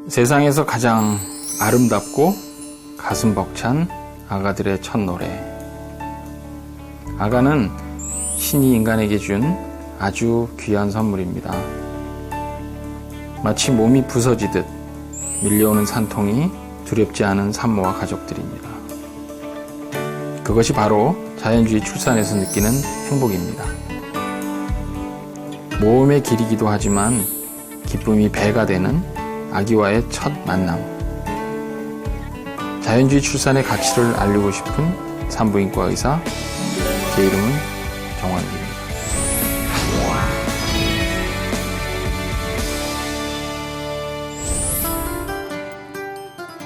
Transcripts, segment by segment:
세상에서 가장 아름답고 가슴 벅찬 아가들의 첫 노래. 아가는 신이 인간에게 준 아주 귀한 선물입니다. 마치 몸이 부서지듯 밀려오는 산통이 두렵지 않은 산모와 가족들입니다. 그것이 바로 자연주의 출산에서 느끼는 행복입니다. 모험의 길이기도 하지만 기쁨이 배가 되는 아기와의 첫 만남. 자연주의 출산의 가치를 알리고 싶은 산부인과 의사, 제 이름은 정환기입니다.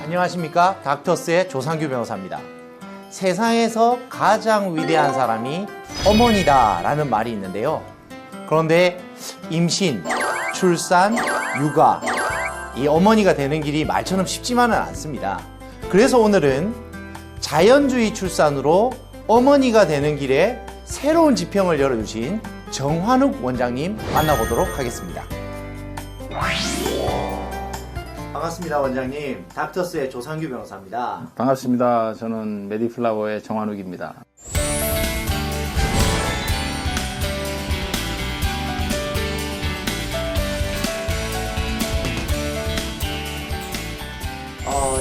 안녕하십니까, 닥터스의 조상규 변호사입니다. 세상에서 가장 위대한 사람이 어머니다 라는 말이 있는데요. 그런데 임신, 출산, 육아, 이 어머니가 되는 길이 말처럼 쉽지만은 않습니다. 그래서 오늘은 자연주의 출산으로 어머니가 되는 길에 새로운 지평을 열어주신 정환욱 원장님 만나보도록 하겠습니다. 반갑습니다, 원장님. 닥터스의 조상규 변호사입니다. 반갑습니다. 저는 메디플라워의 정환욱입니다.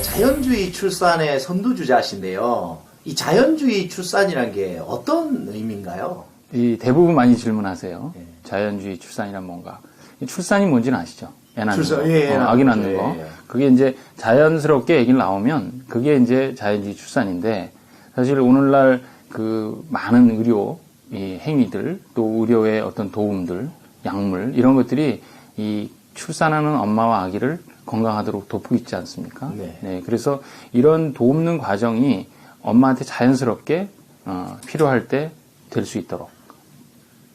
자연주의 출산의 선두주자신데요. 이 자연주의 출산이란 게 어떤 의미인가요? 이 대부분 많이 질문하세요. 자연주의 출산이란 뭔가? 출산이 뭔지는 아시죠? 애 낳는 출산, 거, 아기 낳는 거. 그게 이제 자연스럽게 아기를 낳으면 그게 이제 자연주의 출산인데, 사실 오늘날 그 많은 의료 이 행위들, 또 의료의 어떤 도움들, 약물 이런 것들이 이 출산하는 엄마와 아기를 건강하도록 돕고 있지 않습니까? 네. 그래서 이런 돕는 과정이 엄마한테 자연스럽게 필요할 때 될 수 있도록.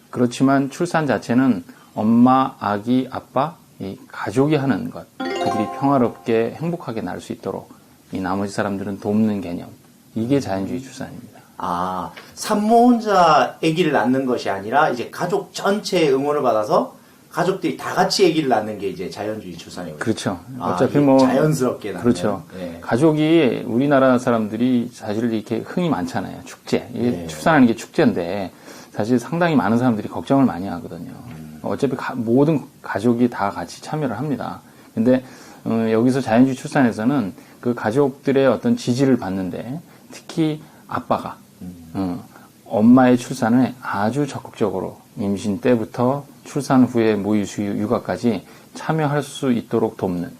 그렇지만 출산 자체는 엄마, 아기, 아빠, 이 가족이 하는 것, 그들이 평화롭게 행복하게 날 수 있도록 이 나머지 사람들은 돕는 개념. 이게 자연주의 출산입니다. 아, 산모 혼자 아기를 낳는 것이 아니라 이제 가족 전체의 응원을 받아서 가족들이 다 같이 아기를 낳는 게 이제 자연주의 출산이거든요. 그렇죠. 어차피 뭐 자연스럽게 낳는. 그렇죠. 가족이 우리나라 사람들이 사실 이렇게 흥이 많잖아요. 축제. 이게 출산하는 게 축제인데 사실 상당히 많은 사람들이 걱정을 많이 하거든요. 어차피 모든 가족이 다 같이 참여를 합니다. 근데 여기서 자연주의 출산에서는 그 가족들의 어떤 지지를 받는데 특히 아빠가 엄마의 출산에 아주 적극적으로 임신 때부터 출산 후에 모유 수유 육아까지 참여할 수 있도록 돕는,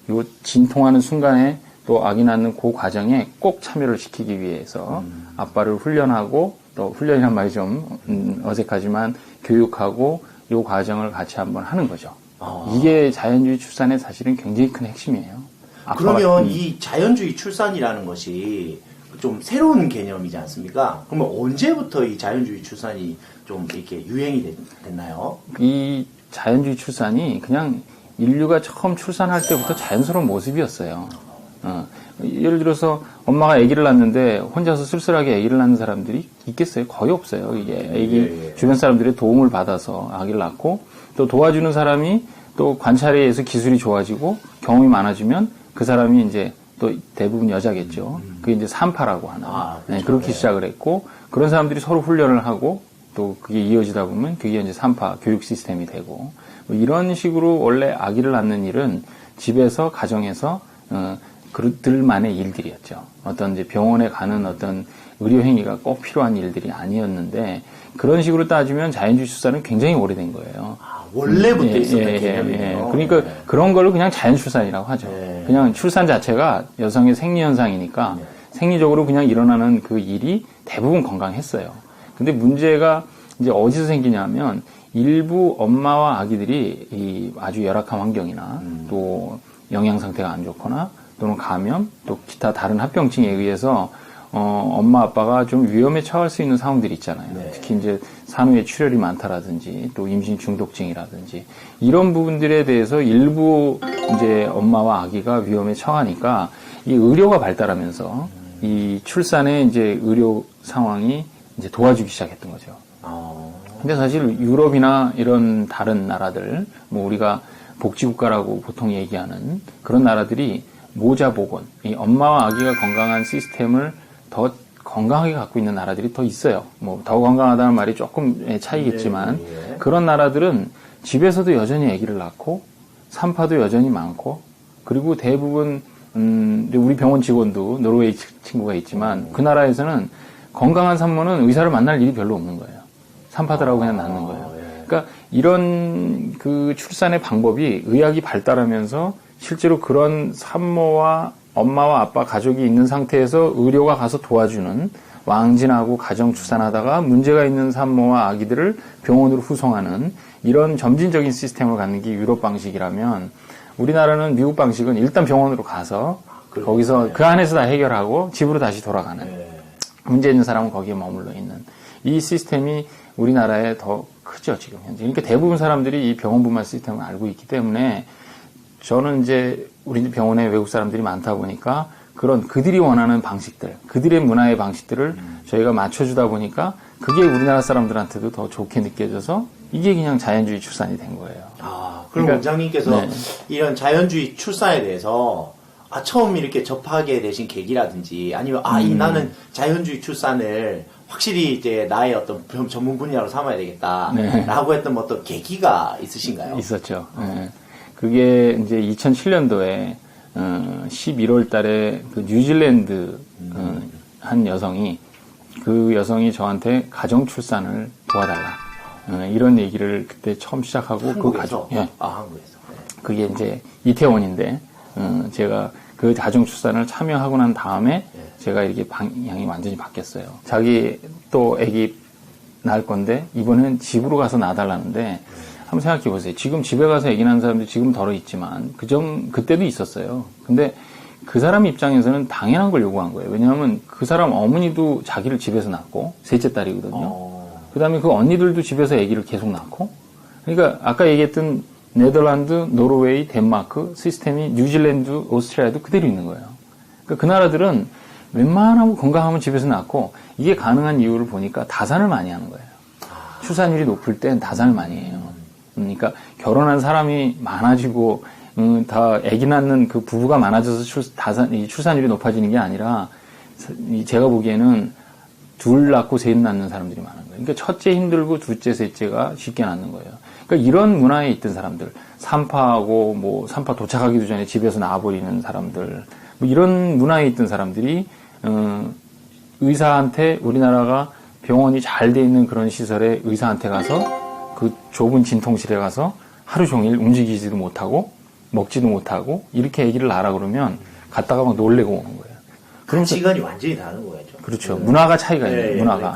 요 진통하는 순간에 또 아기 낳는 그 과정에 꼭 참여를 시키기 위해서 아빠를 훈련하고, 또 훈련이란 말이 좀 어색하지만 교육하고 요 과정을 같이 한번 하는 거죠. 이게 자연주의 출산의 사실은 굉장히 큰 핵심이에요. 그러면 이 자연주의 출산이라는 것이 좀 새로운 개념이지 않습니까? 그러면 언제부터 이 자연주의 출산이 좀 이렇게 유행이 됐나요? 이 자연주의 출산이 그냥 인류가 처음 출산할 때부터 자연스러운 모습이었어요. 예를 들어서 엄마가 아기를 낳는데 혼자서 쓸쓸하게 아기를 낳는 사람들이 있겠어요? 거의 없어요. 이게 아기 주변 사람들의 도움을 받아서 아기를 낳고, 또 도와주는 사람이 또 관찰에 의해서 기술이 좋아지고 경험이 많아지면 그 사람이 이제 또 대부분 여자겠죠. 그게 이제 산파라고 하는. 그렇죠. 그렇게 시작을 했고, 그런 사람들이 서로 훈련을 하고 또 그게 이어지다 보면 그게 이제 산파 교육 시스템이 되고, 뭐 이런 식으로 원래 아기를 낳는 일은 집에서 가정에서 그들만의 일들이었죠. 어떤 이제 병원에 가는 어떤 의료 행위가 꼭 필요한 일들이 아니었는데, 그런 식으로 따지면 자연주의 출산은 굉장히 오래된 거예요. 원래부터 있었던 개념이에요. 그러니까 그런 거를 그냥 자연출산이라고 하죠. 그냥 출산 자체가 여성의 생리현상이니까 생리적으로 그냥 일어나는 그 일이 대부분 건강했어요. 근데 문제가 이제 어디서 생기냐면, 일부 엄마와 아기들이 이 아주 열악한 환경이나 또 영양 상태가 안 좋거나 또는 감염, 또 기타 다른 합병증에 의해서 엄마 아빠가 좀 위험에 처할 수 있는 상황들이 있잖아요. 특히 이제 산후에 출혈이 많다라든지 또 임신 중독증이라든지 이런 부분들에 대해서 일부 이제 엄마와 아기가 위험에 처하니까 이 의료가 발달하면서 이 출산의 이제 의료 상황이 이제 도와주기 시작했던 거죠. 근데 사실 유럽이나 이런 다른 나라들, 뭐 우리가 복지국가라고 보통 얘기하는 그런 나라들이 모자보건, 이 엄마와 아기가 건강한 시스템을 더 건강하게 갖고 있는 나라들이 더 있어요. 뭐 더 건강하다는 말이 조금의 차이겠지만 네. 그런 나라들은 집에서도 여전히 아기를 낳고 산파도 여전히 많고 그리고 대부분 우리 병원 직원도 노르웨이 친구가 있지만 그 나라에서는 건강한 산모는 의사를 만날 일이 별로 없는 거예요. 산파들하고 그냥 낳는 거예요. 그러니까 이런 그 출산의 방법이 의학이 발달하면서 실제로 그런 산모와 엄마와 아빠 가족이 있는 상태에서 의료가 가서 도와주는 왕진하고 가정 출산하다가 문제가 있는 산모와 아기들을 병원으로 후송하는 이런 점진적인 시스템을 갖는 게 유럽 방식이라면 우리나라는 미국 방식은 일단 병원으로 가서 거기서 그 안에서 다 해결하고 집으로 다시 돌아가는 문제 있는 사람은 거기에 머물러 있는 이 시스템이 우리나라에 더 크죠 지금 현재. 그러니까 대부분 사람들이 이 병원분만 시스템을 알고 있기 때문에 저는 이제 우리 병원에 외국 사람들이 많다 보니까 그런 그들이 원하는 방식들, 그들의 문화의 방식들을 저희가 맞춰주다 보니까 그게 우리나라 사람들한테도 더 좋게 느껴져서 이게 그냥 자연주의 출산이 된 거예요. 그럼 그러니까, 원장님께서 네. 이런 자연주의 출산에 대해서 처음 이렇게 접하게 되신 계기라든지 아니면 나는 자연주의 출산을 확실히 이제 나의 어떤 전문 분야로 삼아야 되겠다라고 했던 어떤 계기가 있으신가요? 있었죠. 네. 그게 이제 2007년도에 11월 달에 그 뉴질랜드 한 여성이 그 여성이 저한테 가정 출산을 도와달라. 이런 얘기를 그때 처음 시작하고 한국에서? 그 가족 예. 한국에서. 네. 그게 이제 이태원인데 제가 그 가정 출산을 참여하고 난 다음에 제가 이렇게 방향이 완전히 바뀌었어요. 자기 또 아기 낳을 건데 이번엔 집으로 가서 낳아달라는데 한번 생각해 보세요. 지금 집에 가서 아기 낳는 사람들 지금 덜어 있지만 그때도 있었어요. 근데 그 사람 입장에서는 당연한 걸 요구한 거예요. 왜냐하면 그 사람 어머니도 자기를 집에서 낳고 셋째 딸이거든요. 그 다음에 그 언니들도 집에서 아기를 계속 낳고 그러니까 아까 얘기했던 네덜란드, 노르웨이, 덴마크 시스템이 뉴질랜드, 오스트리아도 그대로 있는 거예요. 그러니까 그 나라들은 웬만하면 건강하면 집에서 낳고 이게 가능한 이유를 보니까 다산을 많이 하는 거예요. 출산율이 높을 땐 다산을 많이 해요. 그러니까 결혼한 사람이 많아지고 다 아기 낳는 그 부부가 많아져서 출산율이 높아지는 게 아니라 제가 보기에는 둘 낳고 셋 낳는 사람들이 많은 거예요. 그러니까 첫째 힘들고 둘째, 셋째가 쉽게 낳는 거예요. 그러니까 이런 문화에 있던 사람들, 산파하고 뭐 산파 도착하기도 전에 집에서 낳아버리는 사람들, 뭐 이런 문화에 있던 사람들이 의사한테 우리나라가 병원이 잘 돼 있는 그런 시설에 의사한테 가서 그 좁은 진통실에 가서 하루 종일 움직이지도 못하고 먹지도 못하고 이렇게 아기를 낳으라 그러면 갔다가 막 놀래고 오는 거예요. 가치관이 완전히 다른 거죠. 그렇죠. 문화가 차이가 있는 문화가.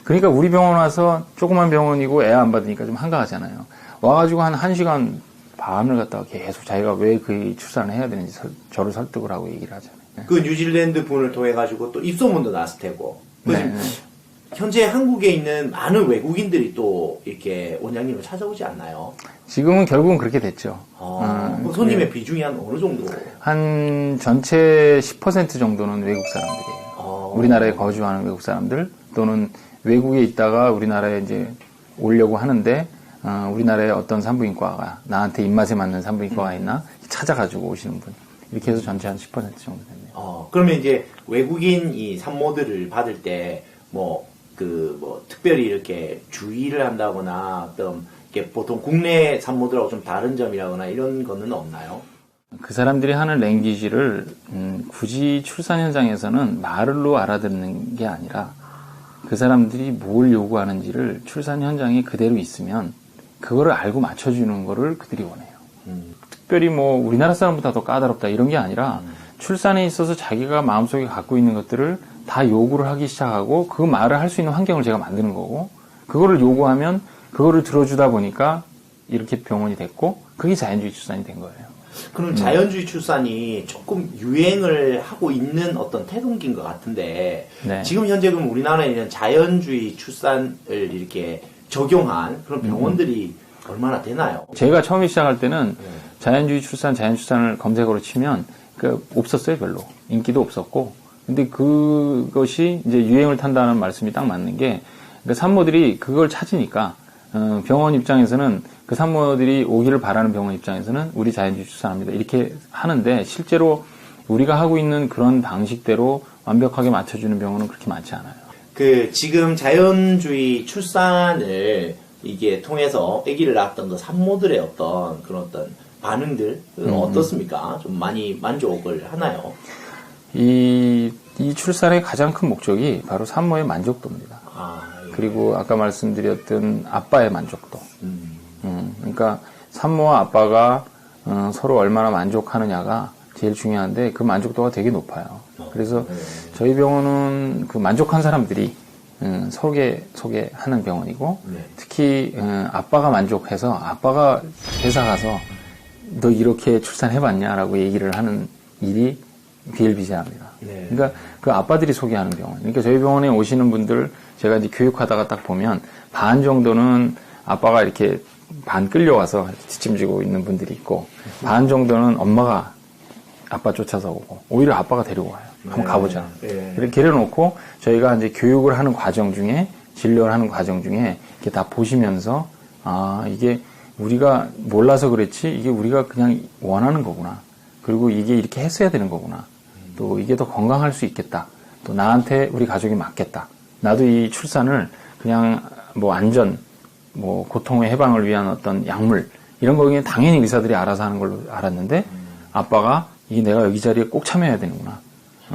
그러니까 우리 병원 와서 조그만 병원이고 애 안 받으니까 좀 한가하잖아요. 와가지고 한 1시간 반을 갖다가 계속 자기가 왜 그 출산을 해야 되는지 저를 설득을 하고 얘기를 하잖아요. 그 뉴질랜드 분을 통해 가지고 또 입소문도 났을 테고. 현재 한국에 있는 많은 외국인들이 또 이렇게 원장님을 찾아오지 않나요? 지금은 결국은 그렇게 됐죠. 손님의 비중이 한 어느 정도? 한 전체 10% 정도는 외국 사람들이에요. 우리나라에 거주하는 외국 사람들 또는 외국에 있다가 우리나라에 이제 오려고 하는데 우리나라에 어떤 산부인과가 나한테 입맛에 맞는 산부인과가 있나 찾아가지고 오시는 분. 이렇게 해서 전체 한 10% 정도 됩니다. 그러면 이제 외국인 이 산모들을 받을 때 특별히 이렇게 주의를 한다거나 어떤 이렇게 보통 국내 산모들하고 좀 다른 점이라거나 이런 거는 없나요? 그 사람들이 하는 랭귀지를 굳이 출산 현장에서는 말로 알아듣는 게 아니라 그 사람들이 뭘 요구하는지를 출산 현장에 그대로 있으면 그거를 알고 맞춰주는 거를 그들이 원해요. 특별히 뭐 우리나라 사람보다 더 까다롭다 이런 게 아니라 출산에 있어서 자기가 마음속에 갖고 있는 것들을 다 요구를 하기 시작하고 그 말을 할 수 있는 환경을 제가 만드는 거고 그거를 요구하면 그거를 들어주다 보니까 이렇게 병원이 됐고 그게 자연주의 출산이 된 거예요. 그럼 자연주의 출산이 조금 유행을 하고 있는 어떤 태동기인 것 같은데 네. 지금 현재 그럼 우리나라에 있는 자연주의 출산을 이렇게 적용한 그런 병원들이 얼마나 되나요? 제가 처음에 시작할 때는 자연주의 출산, 자연출산을 검색어로 치면 없었어요, 별로. 인기도 없었고. 근데 그것이 이제 유행을 탄다는 말씀이 딱 맞는 게, 그러니까 산모들이 그걸 찾으니까, 병원 입장에서는 그 산모들이 오기를 바라는 병원 입장에서는 우리 자연주의 출산합니다. 이렇게 하는데 실제로 우리가 하고 있는 그런 방식대로 완벽하게 맞춰주는 병원은 그렇게 많지 않아요. 지금 자연주의 출산을 이게 통해서 아기를 낳았던 그 산모들의 어떤 그런 어떤 반응들 어떻습니까? 좀 많이 만족을 하나요? 이 출산의 가장 큰 목적이 바로 산모의 만족도입니다. 예. 그리고 아까 말씀드렸던 아빠의 만족도. 그러니까 산모와 아빠가 서로 얼마나 만족하느냐가 제일 중요한데 그 만족도가 되게 높아요. 그래서 저희 병원은 그 만족한 사람들이 소개하는 병원이고 특히 아빠가 만족해서 아빠가 회사 가서 너 이렇게 출산해봤냐라고 얘기를 하는 일이 비일비재합니다. 그러니까 그 아빠들이 소개하는 병원. 그러니까 저희 병원에 오시는 분들 제가 이제 교육하다가 딱 보면 반 정도는 아빠가 이렇게 반 끌려와서 뒷짐지고 있는 분들이 있고 반 정도는 엄마가 아빠 쫓아서 오고 오히려 아빠가 데리고 와요. 한번 가보자. 이렇게 데려놓고 저희가 이제 교육을 하는 과정 중에 진료를 하는 과정 중에 이렇게 다 보시면서 이게 우리가 몰라서 그랬지 이게 우리가 그냥 원하는 거구나. 그리고 이게 이렇게 했어야 되는 거구나. 또 이게 더 건강할 수 있겠다. 또 나한테 우리 가족이 맞겠다. 나도 이 출산을 그냥 뭐 안전, 뭐 고통의 해방을 위한 어떤 약물 이런 거는 당연히 의사들이 알아서 하는 걸로 알았는데 아빠가 이게 내가 여기 자리에 꼭 참여해야 되는구나.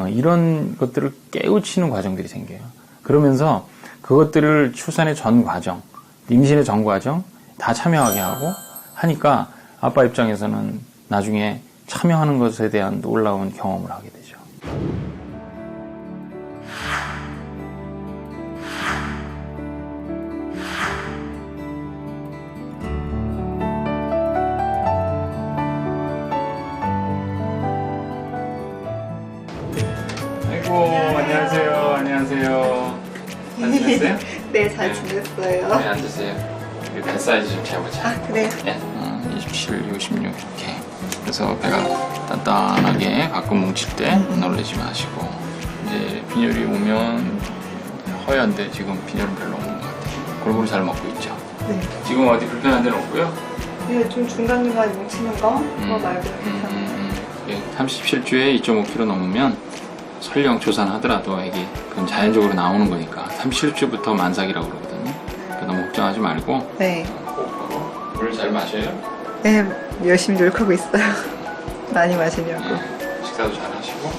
이런 것들을 깨우치는 과정들이 생겨요. 그러면서 그것들을 출산의 전 과정, 임신의 전 과정 다 참여하게 하고 하니까 아빠 입장에서는 나중에 참여하는 것에 대한 놀라운 경험을 하게 되죠. 아이고, 안녕하세요. 안녕하세요. 잘 지냈어요? 네, 잘 지냈어요. 네, 앉으세요. 배 사이즈 좀 재보자. 그래요? 네, 27, 26 이렇게. 그래서 배가 단단하게 가끔 뭉칠 때 놀라지 마시고 이제 빈혈이 오면 허연데 지금 빈혈은 별로 없는 것 같아요. 골고루 잘 먹고 있죠. 네. 지금 어디 불편한 데는 없고요. 네, 좀 중간중간 뭉치는 거? 그거 말고 괜찮아요. 37주에 2.5kg 넘으면 설령 조산하더라도 애기 그건 자연적으로 나오는 거니까 37주부터 만삭이라고 그러거든요. 그러니까 너무 걱정하지 말고 네. 물 잘 마셔요. 네, 열심히 노력하고 있어요. 많이 마시려고. 식사도 잘 하시고.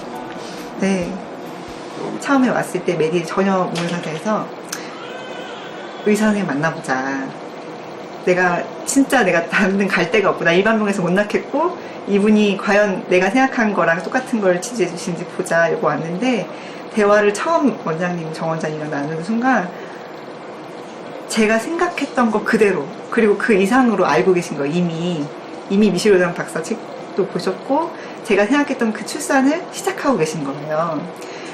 네. 처음에 왔을 때 메디 전혀 모르는 상태에서 의사 선생님 만나보자. 내가 다른 데는 갈 데가 없고 나 일반 병원에서 못 낳겠고 이분이 과연 내가 생각한 거랑 똑같은 걸 치료해 주시는지 보자 이러고 왔는데 대화를 처음 원장님, 정 원장님이랑 나누는 순간 제가 생각했던 거 그대로 그리고 그 이상으로 알고 계신 거예요. 이미 미실오장 박사 책도 보셨고 제가 생각했던 그 출산을 시작하고 계신 거예요.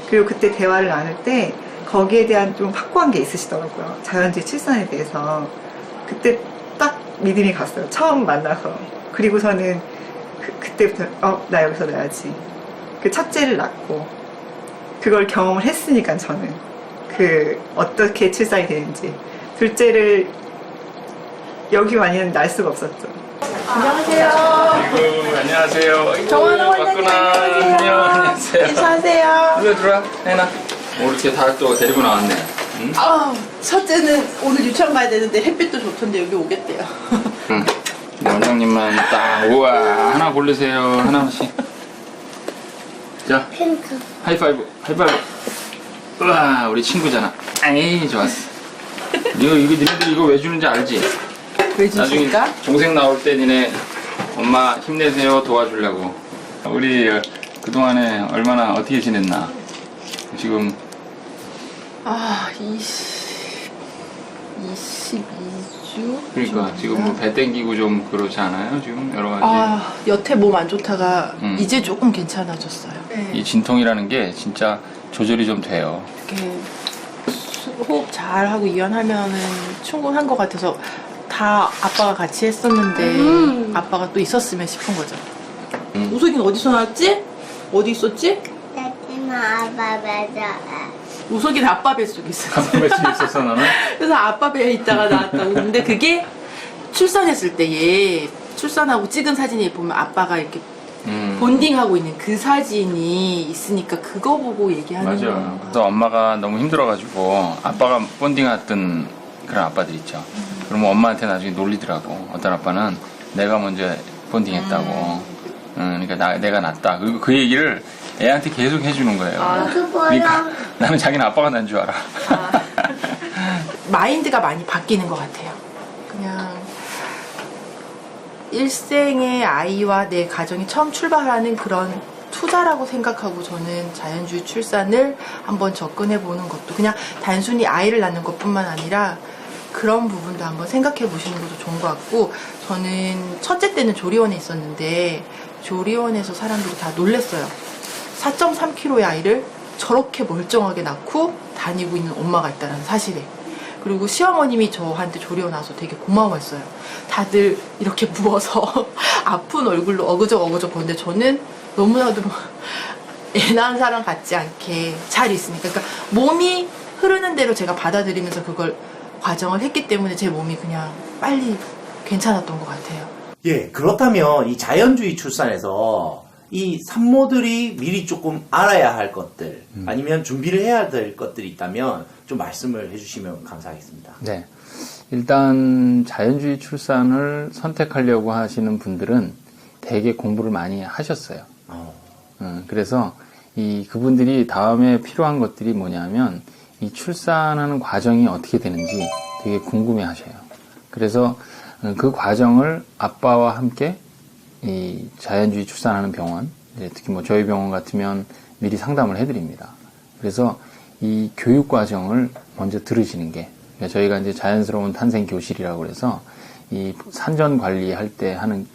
그리고 그때 대화를 나눌 때 거기에 대한 좀 확고한 게 있으시더라고요. 자연주의 출산에 대해서. 그때 딱 믿음이 갔어요. 처음 만나서. 그리고 저는 그때부터 나 여기서 낳아야지. 그 첫째를 낳고 그걸 경험을 했으니까 저는 어떻게 출산이 되는지. 둘째를 여기 아니면 날 수가 없었죠. 안녕하세요. 아이고, 안녕하세요. 정원아 원장님 안녕하세요. 인사하세요. 들어와, 혜나. 이렇게 다 또 데리고 나왔네. 응? 첫째는 오늘 유치원 가야 되는데 햇빛도 좋던데 여기 오겠대요. 응. 네, 원장님만 딱, 우와, 하나 고르세요. 하나씩. 자, 핑크. 하이파이브. 우와, 우리 친구잖아. 에이, 좋았어. 니네들 이거 왜 주는지 알지? 왜 나중에 주실까? 동생 나올 때 니네 엄마 힘내세요 도와주려고. 우리 그동안에 얼마나 어떻게 지냈나? 지금 22주? 그러니까 지금 뭐 배 땡기고 좀 그렇지 않아요? 지금 여러 가지 여태 몸 안 좋다가 이제 조금 괜찮아졌어요. 이 진통이라는 게 진짜 조절이 좀 돼요. 이렇게 호흡 잘 하고 이완하면은 충분한 것 같아서 다 아빠가 같이 했었는데 아빠가 또 있었으면 싶은 거죠. 우석이는 어디서 나왔지? 어디 있었지? 나지마 아빠 맞아. 우석이는 아빠 뱃속에 있었어. 아빠 뱃속에 있었어, 너는? 그래서 아빠 배에 있다가 나왔다고. 근데 그게 출산했을 때 얘 출산하고 찍은 사진이 보면 아빠가 이렇게 본딩하고 있는 그 사진이 있으니까 그거 보고 얘기하는 맞아요. 거예요. 그래서 엄마가 너무 힘들어가지고 아빠가 본딩했던 그런 아빠들 있죠. 그러면 엄마한테 나중에 놀리더라고. 어떤 아빠는 내가 먼저 본딩했다고. 그러니까 내가 낫다. 그리고 그 얘기를 애한테 계속 해주는 거예요. 그러니까 나는 자기는 아빠가 난 줄 알아. 마인드가 많이 바뀌는 것 같아요. 그냥 일생의 아이와 내 가정이 처음 출발하는 그런 투자라고 생각하고 저는 자연주의 출산을 한번 접근해 보는 것도 그냥 단순히 아이를 낳는 것뿐만 아니라 그런 부분도 한번 생각해 보시는 것도 좋은 것 같고, 저는 첫째 때는 조리원에 있었는데 조리원에서 사람들이 다 놀랬어요. 4.3kg의 아이를 저렇게 멀쩡하게 낳고 다니고 있는 엄마가 있다는 사실에. 그리고 시어머님이 저한테 조리원 와서 되게 고마워했어요. 다들 이렇게 부어서 아픈 얼굴로 어그적 보는데 저는 너무나도 애 낳은 사람 같지 않게 잘 있으니까. 그러니까 몸이 흐르는 대로 제가 받아들이면서 그걸 과정을 했기 때문에 제 몸이 그냥 빨리 괜찮았던 것 같아요. 예, 그렇다면 이 자연주의 출산에서 이 산모들이 미리 조금 알아야 할 것들 아니면 준비를 해야 될 것들이 있다면 좀 말씀을 해주시면 감사하겠습니다. 네. 일단 자연주의 출산을 선택하려고 하시는 분들은 되게 공부를 많이 하셨어요. 그래서 그분들이 다음에 필요한 것들이 뭐냐면 이 출산하는 과정이 어떻게 되는지 되게 궁금해 하셔요. 그래서 그 과정을 아빠와 함께 이 자연주의 출산하는 병원, 특히 뭐 저희 병원 같으면 미리 상담을 해드립니다. 그래서 이 교육 과정을 먼저 들으시는 게, 그러니까 저희가 이제 자연스러운 탄생 교실이라고 그래서 이 산전 관리할 때 하는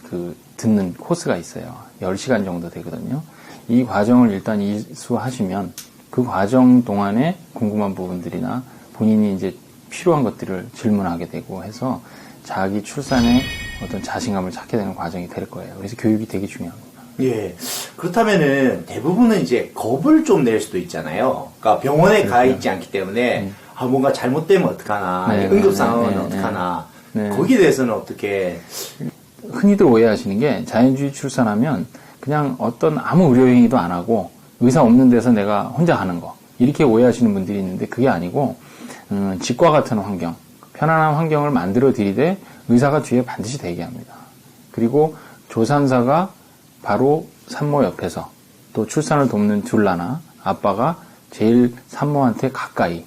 듣는 코스가 있어요. 10시간 정도 되거든요. 이 과정을 일단 이수하시면 그 과정 동안에 궁금한 부분들이나 본인이 이제 필요한 것들을 질문하게 되고 해서 자기 출산에 어떤 자신감을 찾게 되는 과정이 될 거예요. 그래서 교육이 되게 중요합니다. 예. 그렇다면은 대부분은 이제 겁을 좀 낼 수도 있잖아요. 그러니까 병원에 가 있지 않기 때문에 뭔가 잘못되면 어떡하나, 네, 응급 상황은 네, 네, 어떡하나. 네. 거기에 대해서는 어떻게? 흔히들 오해하시는 게 자연주의 출산하면 그냥 어떤 아무 의료행위도 안 하고 의사 없는 데서 내가 혼자 하는 거, 이렇게 오해하시는 분들이 있는데 그게 아니고 집과 같은 환경, 편안한 환경을 만들어 드리되 의사가 뒤에 반드시 대기합니다. 그리고 조산사가 바로 산모 옆에서 또 출산을 돕는 둘라나 아빠가 제일 산모한테 가까이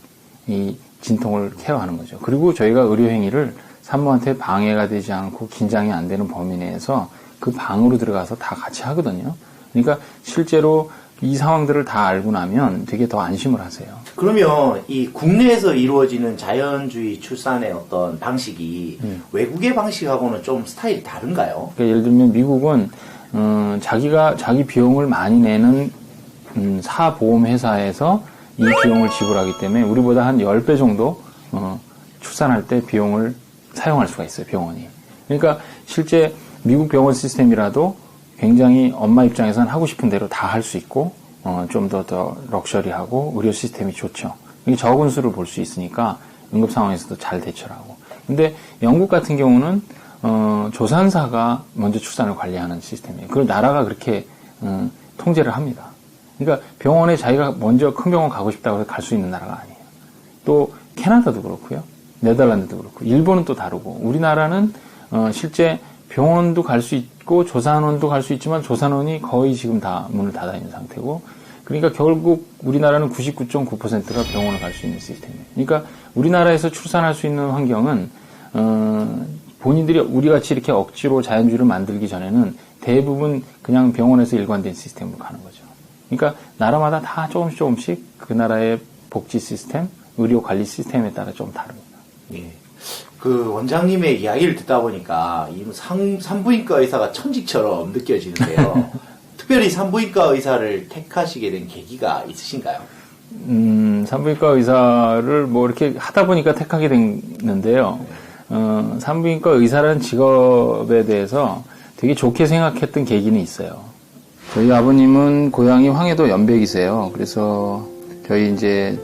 이 진통을 케어하는 거죠. 그리고 저희가 의료행위를 산모한테 방해가 되지 않고 긴장이 안 되는 범위 내에서 그 방으로 들어가서 다 같이 하거든요. 그러니까 실제로 이 상황들을 다 알고 나면 되게 더 안심을 하세요. 그러면 이 국내에서 이루어지는 자연주의 출산의 어떤 방식이 외국의 방식하고는 좀 스타일이 다른가요? 그러니까 예를 들면 미국은 자기 비용을 많이 내는 사보험 회사에서 이 비용을 지불하기 때문에 우리보다 한 10배 정도 출산할 때 비용을 사용할 수가 있어요, 병원이. 그러니까 실제 미국 병원 시스템이라도 굉장히 엄마 입장에서는 하고 싶은 대로 다 할 수 있고 좀 더 럭셔리하고 의료 시스템이 좋죠. 이게 적은 수를 볼 수 있으니까 응급 상황에서도 잘 대처를 하고. 근데 영국 같은 경우는 조산사가 먼저 출산을 관리하는 시스템이에요. 그걸 나라가 그렇게 통제를 합니다. 그러니까 병원에 자기가 먼저 큰 병원 가고 싶다고 해서 갈 수 있는 나라가 아니에요. 또 캐나다도 그렇고요. 네덜란드도 그렇고 일본은 또 다르고 우리나라는 실제 병원도 갈 수 있고 조산원도 갈 수 있지만 조산원이 거의 지금 다 문을 닫아 있는 상태고, 그러니까 결국 우리나라는 99.9%가 병원을 갈 수 있는 시스템이에요. 그러니까 우리나라에서 출산할 수 있는 환경은 본인들이 우리같이 이렇게 억지로 자연주의를 만들기 전에는 대부분 그냥 병원에서 일관된 시스템으로 가는 거죠. 그러니까 나라마다 다 조금씩 그 나라의 복지 시스템, 의료 관리 시스템에 따라 좀 다릅니다. 예. 그 원장님의 이야기를 듣다 보니까 이 산부인과 의사가 천직처럼 느껴지는데요. 특별히 산부인과 의사를 택하시게 된 계기가 있으신가요? 산부인과 의사를 뭐 이렇게 하다 보니까 택하게 됐는데요. 산부인과 의사라는 직업에 대해서 되게 좋게 생각했던 계기는 있어요. 저희 아버님은 고향이 황해도 연백이세요. 그래서 저희 이제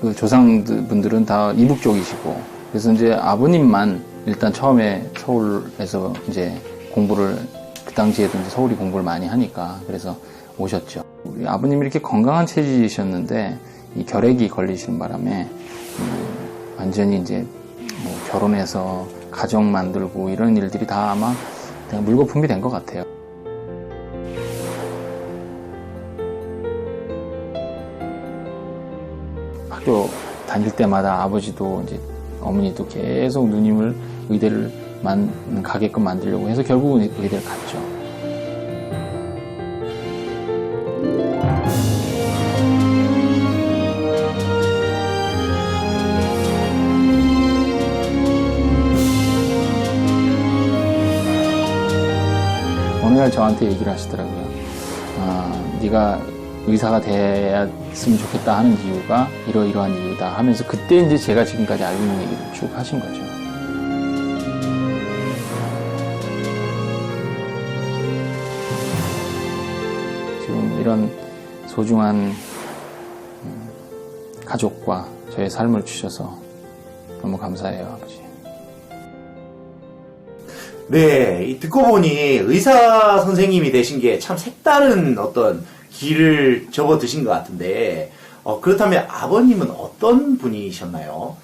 그 조상분들은 다 이북 쪽이시고, 그래서 이제 아버님만 일단 처음에 서울에서 이제 공부를, 그 당시에도 이제 서울이 공부를 많이 하니까, 그래서 오셨죠. 우리 아버님이 이렇게 건강한 체질이셨는데, 이 결핵이 걸리시는 바람에, 완전히 이제 뭐 결혼해서 가정 만들고 이런 일들이 다 아마 그냥 물거품이 된 것 같아요. 학교 다닐 때마다 아버지도 이제 어머니도 계속 누님을 의대를 가게끔 만들려고 해서 결국은 의대를 갔죠. 어느 날 저한테 얘기를 하시더라고요. 네가 의사가 됐으면 좋겠다 하는 이유가 이러이러한 이유다 하면서 그때 이제 제가 지금까지 알고 있는 얘기를 쭉 하신 거죠. 지금 이런 소중한 가족과 저의 삶을 주셔서 너무 감사해요, 아버지. 네, 듣고 보니 의사 선생님이 되신 게 참 색다른 어떤 길을 접어드신 것 같은데, 그렇다면 아버님은 어떤 분이셨나요?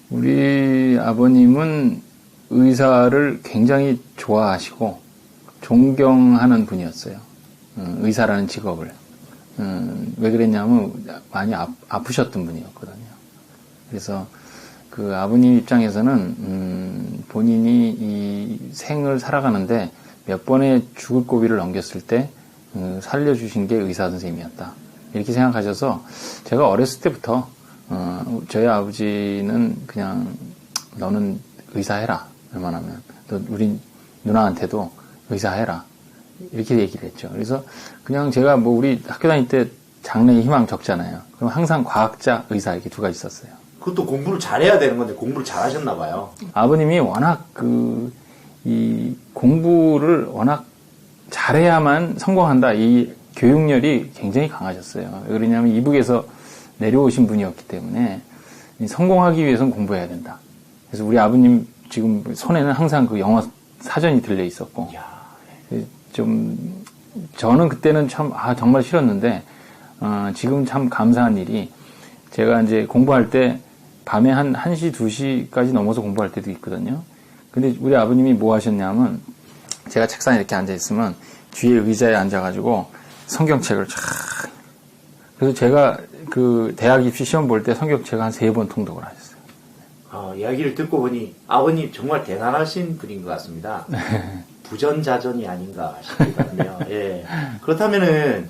우리 아버님은 의사를 굉장히 좋아하시고 존경하는 분이었어요. 의사라는 직업을. 왜 그랬냐면 많이 아프셨던 분이었거든요. 그래서 그 아버님 입장에서는 본인이 이 생을 살아가는데 몇 번의 죽을 고비를 넘겼을 때 살려주신 게 의사 선생님이었다. 이렇게 생각하셔서 제가 어렸을 때부터 저희 아버지는 그냥 너는 의사해라. 웬만하면. 또 우리 누나한테도 의사해라. 이렇게 얘기를 했죠. 그래서 그냥 제가 뭐 우리 학교 다닐 때 장래의 희망 적잖아요. 그럼 항상 과학자, 의사 이렇게 두 가지 있었어요. 그것도 공부를 잘해야 되는 건데 공부를 잘하셨나 봐요. 아버님이 워낙 이 공부를 워낙 잘해야만 성공한다. 이 교육열이 굉장히 강하셨어요. 왜 그러냐면 이북에서 내려오신 분이었기 때문에 성공하기 위해서는 공부해야 된다. 그래서 우리 아버님 지금 손에는 항상 그 영어 사전이 들려 있었고, 좀 저는 그때는 참 정말 싫었는데 지금 참 감사한 일이 제가 이제 공부할 때 밤에 한 1시, 2시까지 넘어서 공부할 때도 있거든요. 근데 우리 아버님이 뭐 하셨냐면 제가 책상에 이렇게 앉아있으면 뒤에 의자에 앉아가지고 성경책을 쫙. 그래서 제가 그 대학 입시 시험 볼 때 성경책을 한 3번 통독을 하셨어요. 이야기를 듣고 보니 아버님 정말 대단하신 분인 것 같습니다. 부전자전이 아닌가 싶거든요. 예. 그렇다면은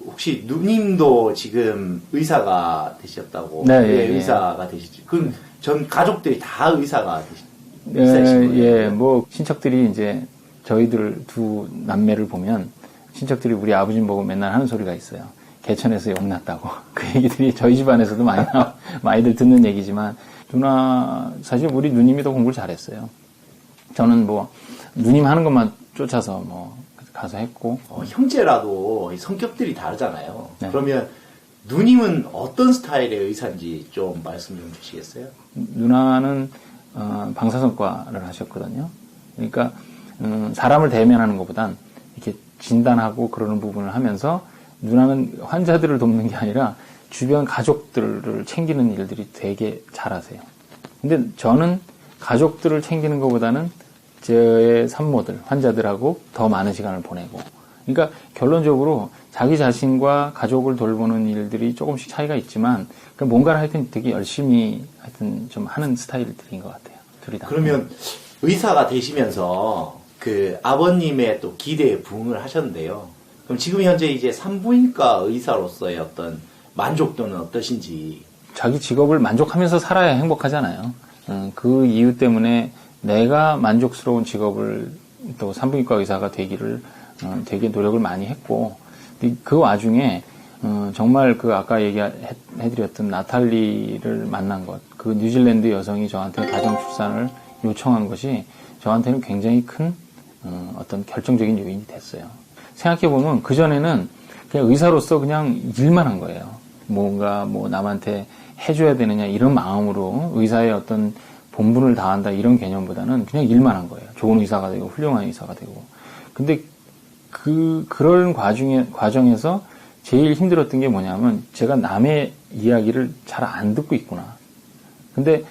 혹시 누님도 지금 의사가 되셨다고? 네, 예, 예, 의사가 되시죠. 그럼 전 가족들이 다 의사가 되시죠? 예, 뭐 친척들이 이제 저희들 두 남매를 보면 친척들이 우리 아버지 보고 맨날 하는 소리가 있어요. 개천에서 용났다고. 그 얘기들이 저희 집안에서도 많이들 듣는 얘기지만 사실 우리 누님이 더 공부를 잘했어요. 저는 뭐 누님 하는 것만 쫓아서 뭐 가서 했고. 형제라도 성격들이 다르잖아요. 네. 그러면 누님은 어떤 스타일의 의사인지 좀 말씀 좀 주시겠어요? 누나는 방사선과를 하셨거든요. 그러니까 사람을 대면하는 것보단 이렇게 진단하고 그러는 부분을 하면서 누나는 환자들을 돕는 게 아니라 주변 가족들을 챙기는 일들이 되게 잘하세요. 근데 저는 가족들을 챙기는 것보다는 저의 산모들, 환자들하고 더 많은 시간을 보내고. 그러니까 결론적으로 자기 자신과 가족을 돌보는 일들이 조금씩 차이가 있지만 뭔가를 하여튼 되게 열심히 하여튼 좀 하는 스타일들인 것 같아요. 둘이 다. 그러면 의사가 되시면서 그 아버님의 또 기대에 부응을 하셨는데요. 그럼 지금 현재 이제 산부인과 의사로서의 어떤 만족도는 어떠신지? 자기 직업을 만족하면서 살아야 행복하잖아요. 그 이유 때문에 내가 만족스러운 직업을 또 산부인과 의사가 되기를 되게 노력을 많이 했고, 그 와중에 정말 그 아까 얘기해드렸던 나탈리를 만난 것, 그 뉴질랜드 여성이 저한테 가정 출산을 요청한 것이 저한테는 굉장히 큰 어떤 결정적인 요인이 됐어요. 생각해보면 그전에는 그냥 의사로서 그냥 일만 한 거예요. 뭔가 뭐 남한테 해줘야 되느냐 이런 마음으로 의사의 어떤 본분을 다한다 이런 개념보다는 그냥 일만 한 거예요. 좋은 의사가 되고 훌륭한 의사가 되고. 근데 그런 과정에서 제일 힘들었던 게 뭐냐면 제가 남의 이야기를 잘 안 듣고 있구나. 근데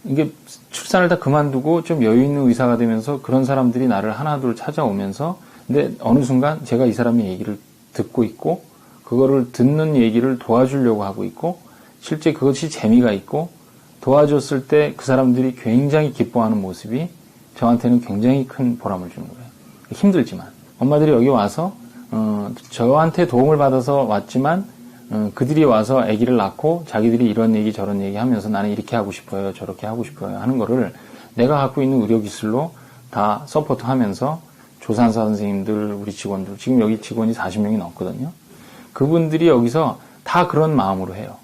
이게 출산을 다 그만두고 좀 여유 있는 의사가 되면서 그런 사람들이 나를 하나둘 찾아오면서 근데 어느 순간 제가 이 사람의 얘기를 듣고 있고 그거를 듣는 얘기를 도와주려고 하고 있고 실제 그것이 재미가 있고 도와줬을 때 그 사람들이 굉장히 기뻐하는 모습이 저한테는 굉장히 큰 보람을 주는 거예요. 힘들지만 엄마들이 여기 와서 저한테 도움을 받아서 왔지만 그들이 와서 아기를 낳고 자기들이 이런 얘기 저런 얘기 하면서 나는 이렇게 하고 싶어요 저렇게 하고 싶어요 하는 거를 내가 갖고 있는 의료기술로 다 서포트하면서 조산사 선생님들 우리 직원들 지금 여기 직원이 40명이 넘거든요. 그분들이 여기서 다 그런 마음으로 해요.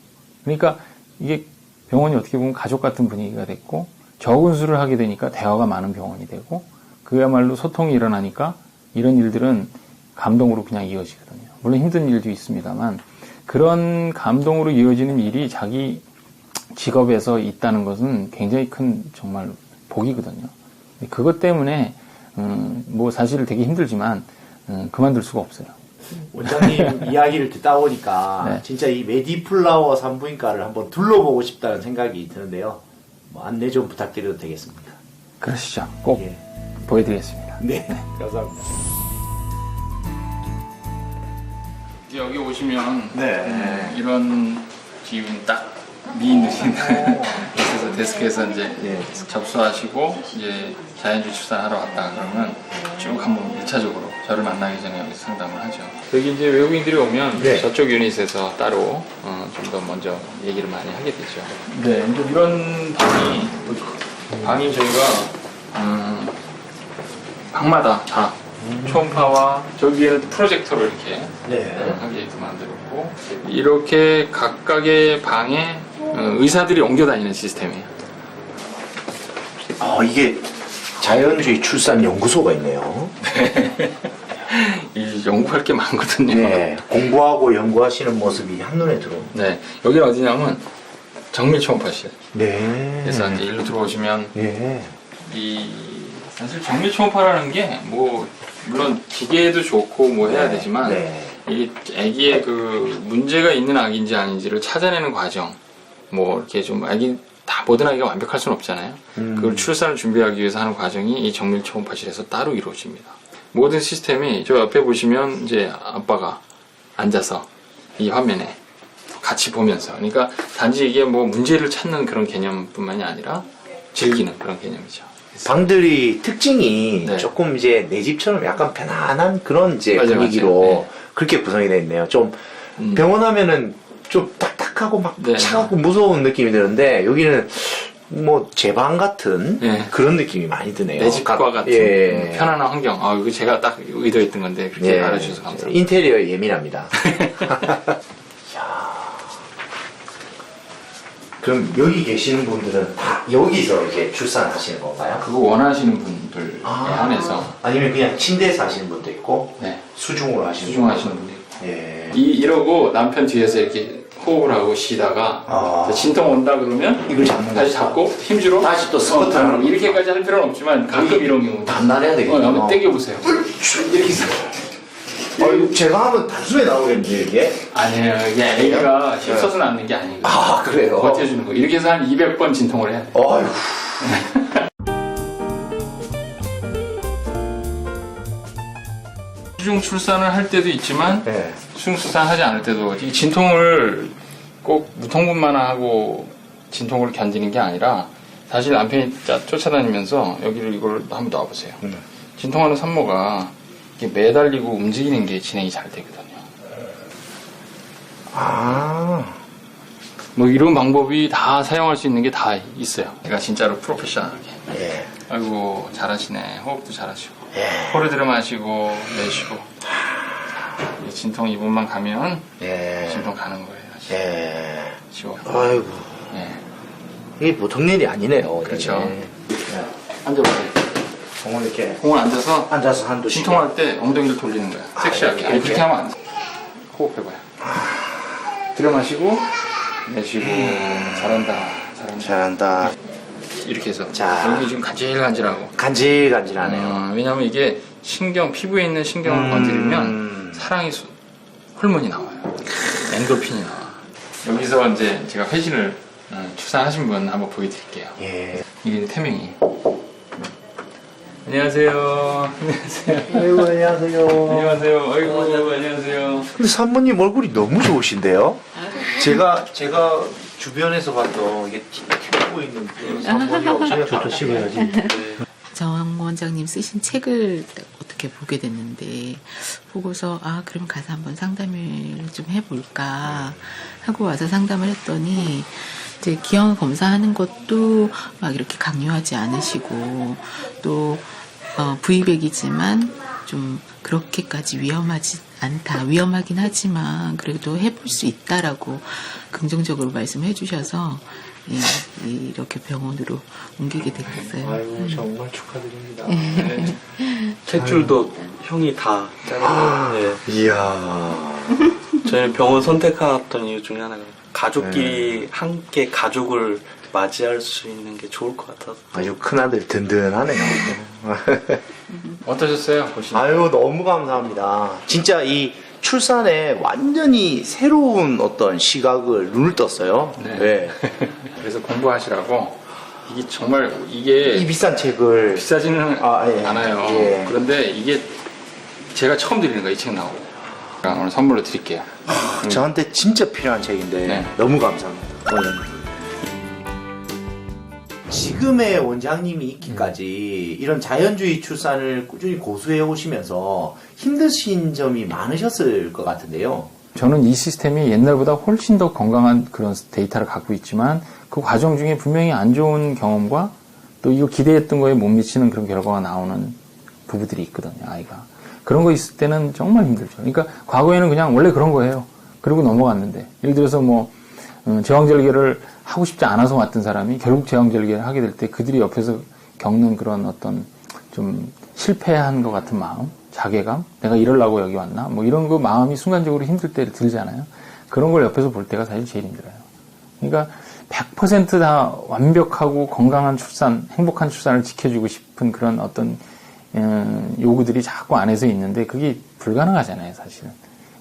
그러니까 이게 병원이 어떻게 보면 가족 같은 분위기가 됐고 적은 수를 하게 되니까 대화가 많은 병원이 되고 그야말로 소통이 일어나니까 이런 일들은 감동으로 그냥 이어지거든요. 물론 힘든 일도 있습니다만 그런 감동으로 이어지는 일이 자기 직업에서 있다는 것은 굉장히 큰 정말 복이거든요. 그것 때문에 뭐 사실 되게 힘들지만 그만둘 수가 없어요. 원장님 이야기를 듣다 보니까 네. 진짜 이 메디플라워 산부인과를 한번 둘러보고 싶다는 생각이 드는데요. 뭐 안내 좀 부탁드려도 되겠습니까? 그러시죠. 꼭 예. 보여드리겠습니다. 네, 감사합니다. 여기 오시면 네. 이런 기운 딱 미인들이 있어서 데스크에서 이제 네. 접수하시고 이제 자연주의 출산하러 왔다 그러면 쭉 한번 1차적으로 저를 만나기 전에 여기서 상담을 하죠. 여기 이제 외국인들이 오면 네. 저쪽 유닛에서 따로 좀 더 먼저 얘기를 많이 하게 되죠. 네, 이제 이런 방이 저희가 방마다 다 초음파와 저기에는 프로젝터로 이렇게 네. 하게 만들었고 이렇게 각각의 방에 의사들이 옮겨 다니는 시스템이에요. 이게 자연주의 출산 연구소가 있네요. 이 연구할 게 많거든요. 네, 공부하고 연구하시는 모습이 한눈에 들어옵니다. 네, 여기는 어디냐면 정밀 초음파실. 네. 그래서 이제 일로 들어오시면 네. 이 사실 정밀 초음파라는 게 뭐 물론 기계도 좋고 뭐 해야 네. 되지만 네. 이 아기의 그 문제가 있는 아기인지 아닌지를 찾아내는 과정, 뭐 이렇게 좀 아기 다 모든 아기가 완벽할 수는 없잖아요. 그걸 출산을 준비하기 위해서 하는 과정이 이 정밀 초음파실에서 따로 이루어집니다. 모든 시스템이 저 옆에 보시면 이제 아빠가 앉아서 이 화면에 같이 보면서 그러니까 단지 이게 뭐 문제를 찾는 그런 개념뿐만이 아니라 즐기는 그런 개념이죠. 방들이 특징이 네. 조금 이제 내 집처럼 약간 편안한 그런 이제 맞아요, 분위기로 맞아요. 네. 그렇게 구성이 되어 있네요. 좀 병원 하면은 좀 딱딱하고 막 네. 차갑고 무서운 느낌이 드는데 여기는 뭐 제 방 같은 네. 그런 느낌이 많이 드네요. 내 집과 같은 예. 편안한 환경. 이거 제가 딱 의도했던 건데 그렇게 예. 알아주셔서 감사합니다. 인테리어에 예민합니다. 그럼 여기 계시는 분들은 다 여기서 이제 출산하시는 건가요? 그거 원하시는 분들에 한해서 아니면 그냥 침대에서 하시는 분도 있고 네, 수중으로 하시는 수중하시는 분도 분들. 있고. 예. 이러고 남편 뒤에서 이렇게 호흡을 하고 쉬다가 진통 온다 그러면 이걸 잡는 다시 거죠. 잡고 힘주로 다시 또 스쿼트 하는 거. 이렇게까지 할 필요는 없지만 가끔 이런 경우 단단해야 되겠네요. 한번 당겨보세요. 이렇게 해서. 이거 제가 하면 단숨에 나오겠는데 이게? 아니에요. 이게 애기가 힘써서 낳는 게 아니고 그래요? 버텨주는 거. 이렇게 해서 한 200번 진통을 해야 돼. 어휴. 수중 출산을 할 때도 있지만 네. 수중 출산하지 않을 때도 이 진통을 꼭 무통분만하고 진통을 견디는 게 아니라 사실 남편이 쫓아다니면서 여기를 이걸 한번 놔보세요. 진통하는 산모가 이렇게 매달리고 움직이는 게 진행이 잘 되거든요. 뭐 이런 방법이 다 사용할 수 있는 게 다 있어요. 제가 진짜로 프로페셔널하게. 예. 아이고 잘하시네. 호흡도 잘하시고 예. 코를 들여 마시고 내쉬고. 이 진통 2분만 가면 예. 진통 가는 거예요. 예. 쉬워요. 아이고. 예. 이게 보통 일이 아니네요. 그렇죠. 예. 앉아보세요. 공을 이렇게 공을 앉아서 앉아서 한두 시간. 진통할 때 엉덩이를 돌리는 거야. 섹시하게. 이렇게? 아니, 그렇게 하면 안 돼. 호흡해봐요. 들여 마시고 내쉬고 잘한다. 잘한다. 이렇게 해서 자. 여기 지금 간질간질하고 간질간질하네요. 왜냐면 이게 피부에 있는 신경을 건드리면 사랑의 호르몬이 나와요. 엔도핀이 나와. 여기서 이제 제가 회진을 출산하신 분 한번 보여드릴게요. 예. 이게 태명이. 안녕하세요. 아이고, 안녕하세요. 안녕하세요. 아이고, 안녕하세요. 근데 산모님 얼굴이 너무 좋으신데요? 제가 주변에서 봤던 이게 틱 보이는 그 산모님하고 제가 좋으시고야지. 정 원장님 쓰신 책을 어떻게 보게 됐는데 보고서 그럼 가서 한번 상담을 좀 해볼까 하고 와서 상담을 했더니 이제 기형 검사하는 것도 막 이렇게 강요하지 않으시고 또 부위백이지만 좀 그렇게까지 위험하지 않다. 위험하긴 하지만 그래도 해볼 수 있다라고 긍정적으로 말씀해 주셔서 이렇게 병원으로 옮기게 됐어요. 아이고, 정말 축하드립니다. 책줄도 형이 다 짜는. 이야. 저희는 병원 선택했던 이유 중에 하나가 가족끼리 함께 가족을 맞이할 수 있는 게 좋을 것 같아서. 아주 큰아들 든든하네요. 어떠셨어요? 보시면. 아유, 너무 감사합니다. 진짜 이 출산에 완전히 새로운 어떤 시각을 눈을 떴어요. 네. 그래서 공부하시라고 이게 정말 이게 이 비싼 책을 비싸지는 예. 않아요. 예. 그런데 이게 제가 처음 드리는 거예요. 이 책 나오고. 그러니까 오늘 선물로 드릴게요. 저한테 진짜 필요한 책인데 네. 너무 감사합니다. 지금의 원장님이 있기까지 이런 자연주의 출산을 꾸준히 고수해 오시면서 힘드신 점이 많으셨을 것 같은데요. 저는 이 시스템이 옛날보다 훨씬 더 건강한 그런 데이터를 갖고 있지만 그 과정 중에 분명히 안 좋은 경험과 또 이거 기대했던 거에 못 미치는 그런 결과가 나오는 부부들이 있거든요, 아이가. 그런 거 있을 때는 정말 힘들죠. 그러니까 과거에는 그냥 원래 그런 거예요. 그리고 넘어갔는데. 예를 들어서 제왕절개를 하고 싶지 않아서 왔던 사람이 결국 제왕절개를 하게 될 때 그들이 옆에서 겪는 그런 어떤 좀 실패한 것 같은 마음, 자괴감, 내가 이러려고 여기 왔나? 이런 거 마음이 순간적으로 힘들 때 들잖아요. 그런 걸 옆에서 볼 때가 사실 제일 힘들어요. 그러니까 100% 다 완벽하고 건강한 출산, 행복한 출산을 지켜주고 싶은 그런 어떤 요구들이 자꾸 안에서 있는데 그게 불가능하잖아요, 사실은.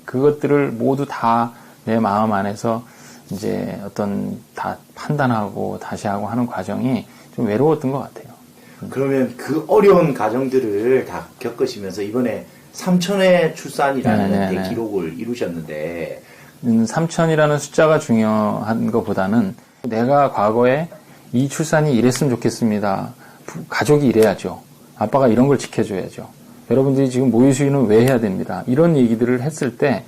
그것들을 모두 다 내 마음 안에서 이제 다 판단하고 다시 하고 하는 과정이 좀 외로웠던 것 같아요. 그러면 그 어려운 과정들을 다 겪으시면서 이번에 3천회 출산이라는 대기록을 이루셨는데 3천이라는 숫자가 중요한 것보다는 내가 과거에 이 출산이 이랬으면 좋겠습니다. 가족이 이래야죠. 아빠가 이런 걸 지켜줘야죠. 여러분들이 지금 모유수유는 왜 해야 됩니다. 이런 얘기들을 했을 때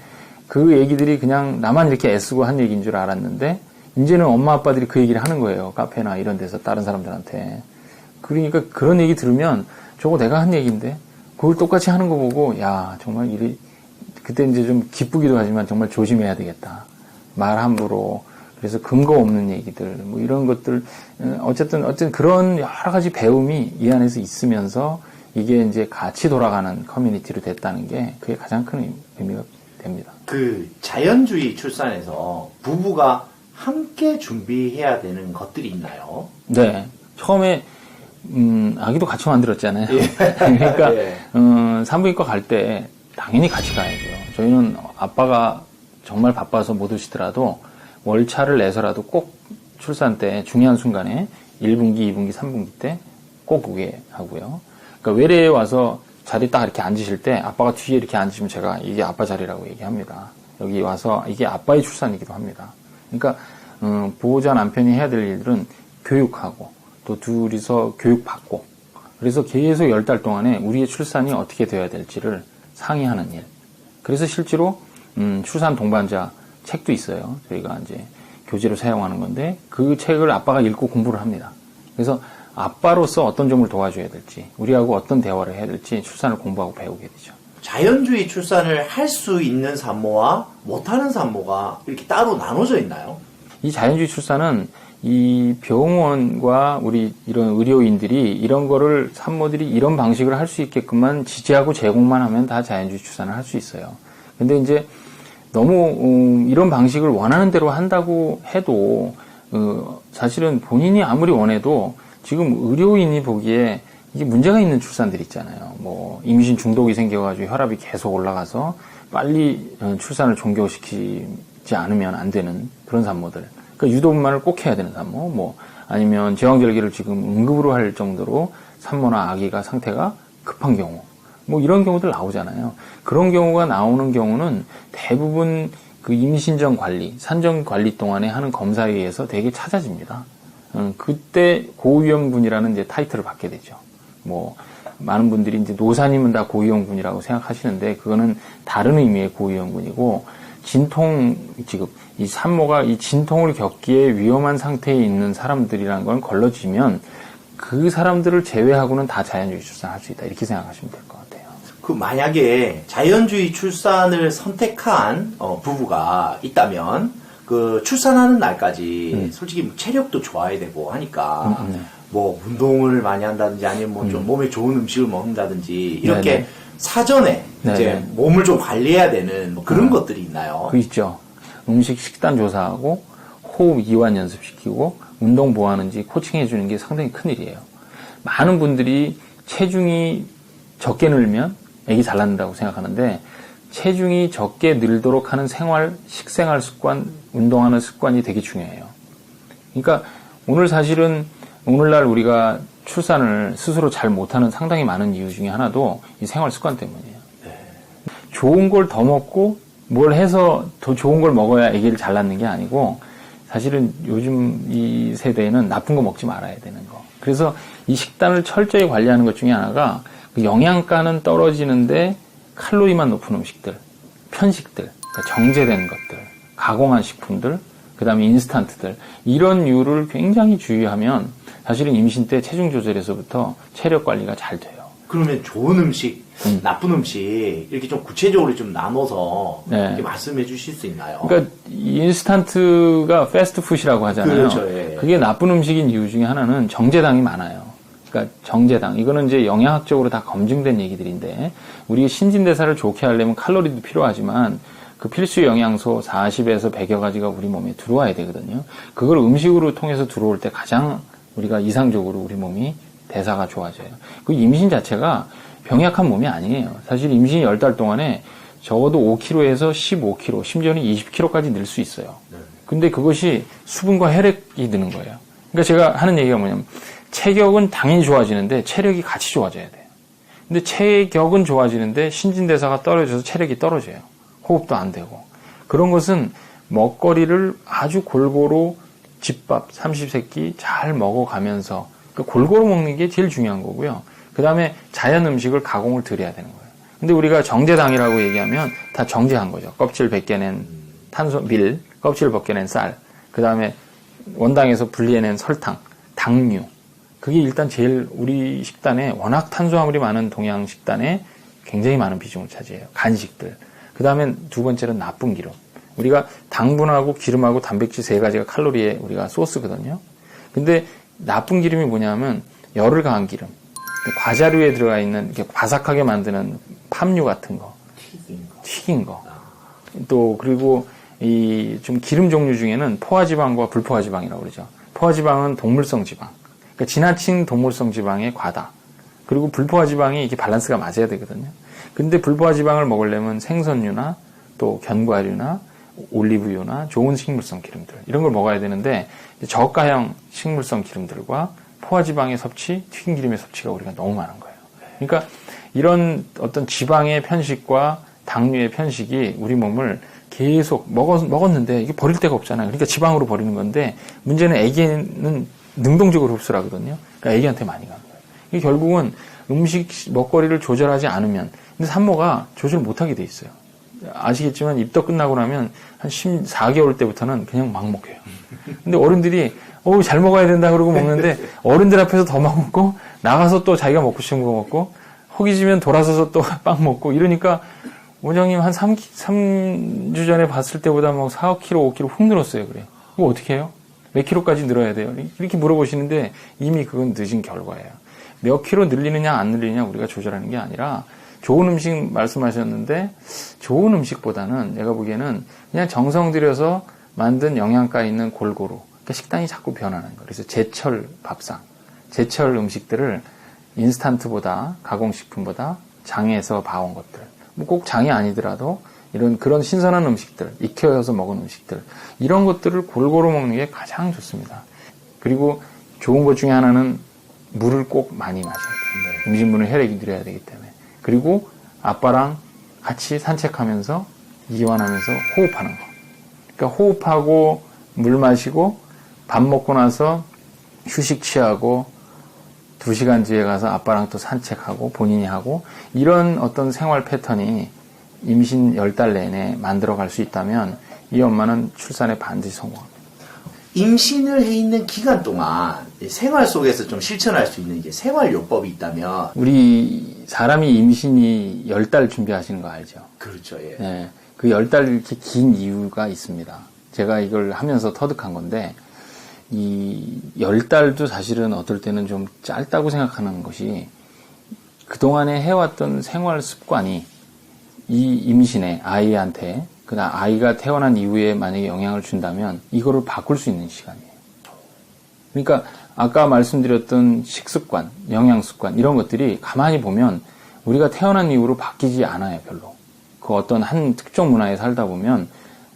그 얘기들이 그냥 나만 이렇게 애쓰고 한 얘기인 줄 알았는데 이제는 엄마 아빠들이 그 얘기를 하는 거예요. 카페나 이런 데서 다른 사람들한테. 그러니까 그런 얘기 들으면 저거 내가 한 얘기인데 그걸 똑같이 하는 거 보고 야 정말 그때 이제 좀 기쁘기도 하지만 정말 조심해야 되겠다. 말 함부로 그래서 근거 없는 얘기들 이런 것들 어쨌든 그런 여러 가지 배움이 이 안에서 있으면서 이게 이제 같이 돌아가는 커뮤니티로 됐다는 게 그게 가장 큰 의미가 됩니다. 그 자연주의 출산에서 부부가 함께 준비해야 되는 것들이 있나요? 네. 처음에 아기도 같이 만들었잖아요. 예. 그러니까 예. 산부인과 갈 때 당연히 같이 가야죠. 저희는 아빠가 정말 바빠서 못 오시더라도 월차를 내서라도 꼭 출산 때 중요한 순간에 1분기, 2분기, 3분기 때 꼭 오게 하고요. 그러니까 외래에 와서 자리 딱 이렇게 앉으실 때 아빠가 뒤에 이렇게 앉으시면 제가 이게 아빠 자리라고 얘기합니다. 여기 와서 이게 아빠의 출산이기도 합니다. 그러니까 보호자 남편이 해야 될 일들은 교육하고 또 둘이서 교육받고 그래서 계속 10달 동안에 우리의 출산이 어떻게 되어야 될지를 상의하는 일. 그래서 실제로 출산 동반자 책도 있어요. 저희가 이제 교재로 사용하는 건데 그 책을 아빠가 읽고 공부를 합니다. 그래서 아빠로서 어떤 점을 도와줘야 될지 우리하고 어떤 대화를 해야 될지 출산을 공부하고 배우게 되죠. 자연주의 출산을 할 수 있는 산모와 못하는 산모가 이렇게 따로 나눠져 있나요? 이 자연주의 출산은 이 병원과 우리 이런 의료인들이 이런 거를 산모들이 이런 방식을 할 수 있게끔만 지지하고 제공만 하면 다 자연주의 출산을 할 수 있어요. 근데 이제 너무 이런 방식을 원하는 대로 한다고 해도 사실은 본인이 아무리 원해도 지금 의료인이 보기에 이게 문제가 있는 출산들 있잖아요. 뭐 임신 중독이 생겨가지고 혈압이 계속 올라가서 빨리 출산을 종결시키지 않으면 안 되는 그런 산모들. 그러니까 유도분만을 꼭 해야 되는 산모, 뭐 아니면 제왕절개를 지금 응급으로 할 정도로 산모나 아기가 상태가 급한 경우, 뭐 이런 경우들 나오잖아요. 그런 경우가 나오는 경우는 대부분 그 임신 전 관리, 산전 관리 동안에 하는 검사에 의해서 되게 찾아집니다. 그때 고위험군이라는 이제 타이틀을 받게 되죠. 뭐 많은 분들이 이제 노사님은 다 고위험군이라고 생각하시는데 그거는 다른 의미의 고위험군이고 진통 지금 이 산모가 이 진통을 겪기에 위험한 상태에 있는 사람들이라는 건 걸러지면 그 사람들을 제외하고는 다 자연주의 출산할 수 있다 이렇게 생각하시면 될 것 같아요. 그 만약에 자연주의 출산을 선택한 부부가 있다면 그 출산하는 날까지 솔직히 체력도 좋아야 되고 하니까 뭐 운동을 많이 한다든지 아니면 뭐 좀 몸에 좋은 음식을 먹는다든지 이렇게 네네. 사전에 네네. 이제 몸을 좀 관리해야 되는 뭐 그런 것들이 있나요? 그 있죠. 음식 식단 조사하고 호흡 이완 연습시키고 운동 뭐 하는지 코칭해 주는 게 상당히 큰일이에요. 많은 분들이 체중이 적게 늘면 애기 잘 낳는다고 생각하는데 체중이 적게 늘도록 하는 식생활 습관, 운동하는 습관이 되게 중요해요. 그러니까 오늘날 우리가 출산을 스스로 잘 못하는 상당히 많은 이유 중에 하나도 이 생활 습관 때문이에요. 좋은 걸 더 먹고 뭘 해서 더 좋은 걸 먹어야 아기를 잘 낳는 게 아니고 사실은 요즘 이 세대에는 나쁜 거 먹지 말아야 되는 거. 그래서 이 식단을 철저히 관리하는 것 중에 하나가 그 영양가는 떨어지는데 칼로리만 높은 음식들, 편식들, 그러니까 정제된 것들, 가공한 식품들, 그 다음에 인스턴트들 이런 류를 굉장히 주의하면 사실은 임신 때 체중 조절에서부터 체력 관리가 잘 돼요. 그러면 좋은 음식, 나쁜 음식 이렇게 좀 구체적으로 좀 나눠서 네. 이렇게 말씀해 주실 수 있나요? 그러니까 인스턴트가 패스트푸드라고 하잖아요. 그렇죠, 예. 그게 나쁜 음식인 이유 중에 하나는 정제당이 많아요. 그러니까 정제당 이거는 이제 영양학적으로 다 검증된 얘기들인데 우리 신진대사를 좋게 하려면 칼로리도 필요하지만 그 필수 영양소 40에서 100여 가지가 우리 몸에 들어와야 되거든요. 그걸 음식으로 통해서 들어올 때 가장 우리가 이상적으로 우리 몸이 대사가 좋아져요. 그 임신 자체가 병약한 몸이 아니에요. 사실 임신 10달 동안에 적어도 5kg에서 15kg, 심지어는 20kg까지 늘 수 있어요. 근데 그것이 수분과 혈액이 느는 거예요. 그러니까 제가 하는 얘기가 뭐냐면 체격은 당연히 좋아지는데 체력이 같이 좋아져야 돼요. 근데 체격은 좋아지는데 신진대사가 떨어져서 체력이 떨어져요. 호흡도 안 되고. 그런 것은 먹거리를 아주 골고루 집밥, 삼시세끼 잘 먹어가면서 골고루 먹는 게 제일 중요한 거고요. 그 다음에 자연 음식을 가공을 드려야 되는 거예요. 근데 우리가 정제당이라고 얘기하면 다 정제한 거죠. 껍질 벗겨낸 밀, 껍질 벗겨낸 쌀, 그 다음에 원당에서 분리해낸 설탕, 당류. 그게 일단 제일 우리 식단에 워낙 탄수화물이 많은 동양 식단에 굉장히 많은 비중을 차지해요. 간식들. 그 다음에 두 번째는 나쁜 기름. 우리가 당분하고 기름하고 단백질 세 가지가 칼로리의 우리가 소스거든요. 근데 나쁜 기름이 뭐냐면 열을 가한 기름. 과자류에 들어가 있는 이렇게 바삭하게 만드는 팜유 같은 거. 튀긴 거. 또 그리고 이 좀 기름 종류 중에는 포화지방과 불포화지방이라고 그러죠. 포화지방은 동물성 지방. 그러니까 지나친 동물성 지방의 과다. 그리고 불포화지방이 이게 밸런스가 맞아야 되거든요. 근데 불포화지방을 먹으려면 생선류나 또 견과류나 올리브유나 좋은 식물성 기름들 이런 걸 먹어야 되는데 저가형 식물성 기름들과 포화지방의 섭취, 튀김기름의 섭취가 우리가 너무 많은 거예요. 그러니까 이런 어떤 지방의 편식과 당류의 편식이 우리 몸을 계속 먹었는데 이게 버릴 데가 없잖아요. 그러니까 지방으로 버리는 건데 문제는 애기는 능동적으로 흡수를 하거든요. 그러니까 애기한테 많이 가는 거예요. 이게 결국은 음식 먹거리를 조절하지 않으면 근데 산모가 조절 못하게 돼 있어요. 아시겠지만 입덧 끝나고 나면 한 14개월 때부터는 그냥 막 먹혀요. 근데 어른들이 잘 먹어야 된다 그러고 먹는데 어른들 앞에서 더 막 먹고 나가서 또 자기가 먹고 싶은 거 먹고 허기지면 돌아서서 또 빵 먹고 이러니까 원장님 한 3주 전에 봤을 때보다 뭐 4kg, 5kg 훅 늘었어요. 그래. 그거 어떻게 해요? 몇 킬로까지 늘어야 돼요? 이렇게 물어보시는데 이미 그건 늦은 결과예요. 몇 킬로 늘리느냐 안 늘리느냐 우리가 조절하는 게 아니라 좋은 음식 말씀하셨는데 좋은 음식보다는 내가 보기에는 그냥 정성 들여서 만든 영양가 있는 골고루. 그러니까 식단이 자꾸 변하는 거예요. 그래서 제철 밥상, 제철 음식들을 인스턴트보다, 가공식품보다 장에서 봐온 것들. 뭐 꼭 장이 아니더라도 그런 신선한 음식들, 익혀서 먹은 음식들, 이런 것들을 골고루 먹는 게 가장 좋습니다. 그리고 좋은 것 중에 하나는 물을 꼭 많이 마셔야 돼요. 임신부는 혈액이 느려야 되기 때문에. 그리고 아빠랑 같이 산책하면서 이완하면서 호흡하는 거. 그러니까 호흡하고 물 마시고 밥 먹고 나서 휴식 취하고 2시간 뒤에 가서 아빠랑 또 산책하고 본인이 하고 이런 어떤 생활 패턴이 임신 10달 내내 만들어갈 수 있다면 이 엄마는 출산에 반드시 성공합니다. 임신을 해 있는 기간 동안 생활 속에서 좀 실천할 수 있는 이제 생활요법이 있다면 우리 사람이 임신이 10달 준비하시는 거 알죠? 그렇죠. 예. 네, 그 10달 이렇게 긴 이유가 있습니다. 제가 이걸 하면서 터득한 건데 이 10달도 사실은 어떨 때는 좀 짧다고 생각하는 것이 그동안에 해왔던 생활 습관이 이 임신에 아이한테 그다음 아이가 태어난 이후에 만약에 영향을 준다면 이거를 바꿀 수 있는 시간이에요. 그러니까 아까 말씀드렸던 식습관, 영양습관 이런 것들이 가만히 보면 우리가 태어난 이후로 바뀌지 않아요. 별로. 그 어떤 한 특정 문화에 살다 보면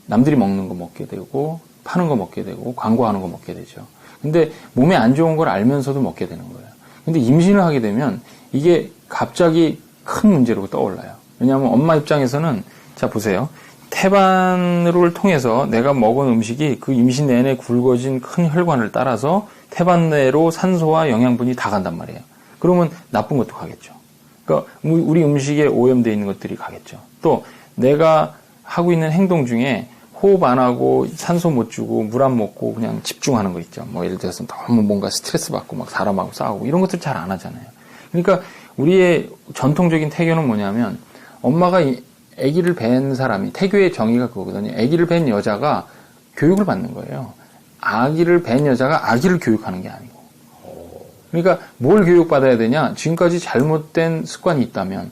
남들이 먹는 거 먹게 되고 파는 거 먹게 되고 광고하는 거 먹게 되죠. 근데 몸에 안 좋은 걸 알면서도 먹게 되는 거예요. 근데 임신을 하게 되면 이게 갑자기 큰 문제로 떠올라요. 왜냐하면 엄마 입장에서는 자 보세요. 태반을 통해서 내가 먹은 음식이 그 임신 내내 굵어진 큰 혈관을 따라서 태반 내로 산소와 영양분이 다 간단 말이에요. 그러면 나쁜 것도 가겠죠. 그러니까 우리 음식에 오염되어 있는 것들이 가겠죠. 또 내가 하고 있는 행동 중에 호흡 안 하고 산소 못 주고 물 안 먹고 그냥 집중하는 거 있죠. 뭐 예를 들어서 너무 뭔가 스트레스 받고 막 사람하고 싸우고 이런 것들 잘 안 하잖아요. 그러니까 우리의 전통적인 태교는 뭐냐면 엄마가 아기를 뵌 사람이 태교의 정의가 그거거든요. 아기를 뵌 여자가 교육을 받는 거예요. 아기를 뵌 여자가 아기를 교육하는 게 아니고. 그러니까 뭘 교육받아야 되냐? 지금까지 잘못된 습관이 있다면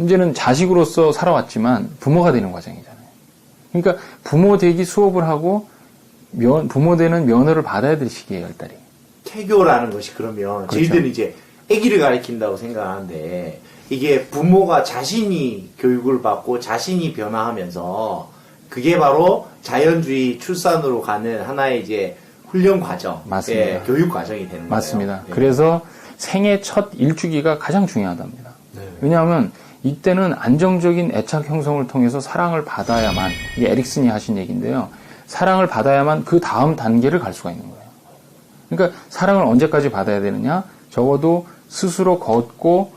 이제는 자식으로서 살아왔지만 부모가 되는 과정이잖아요. 그러니까 부모 되기 수업을 하고 부모 되는 면허를 받아야 될 시기예요, 10달이. 태교라는 것이 그러면 그렇죠. 저희들은 이제 아기를 가르친다고 생각하는데 이게 부모가 자신이 교육을 받고 자신이 변화하면서 그게 바로 자연주의 출산으로 가는 하나의 이제 훈련 과정, 맞습니다. 예, 교육 과정이 되는 맞습니다. 거예요. 네. 그래서 생애 첫 일주기가 가장 중요하답니다. 네. 왜냐하면 이때는 안정적인 애착 형성을 통해서 사랑을 받아야만, 이게 에릭슨이 하신 얘기인데요. 사랑을 받아야만 그 다음 단계를 갈 수가 있는 거예요. 그러니까 사랑을 언제까지 받아야 되느냐? 적어도 스스로 걷고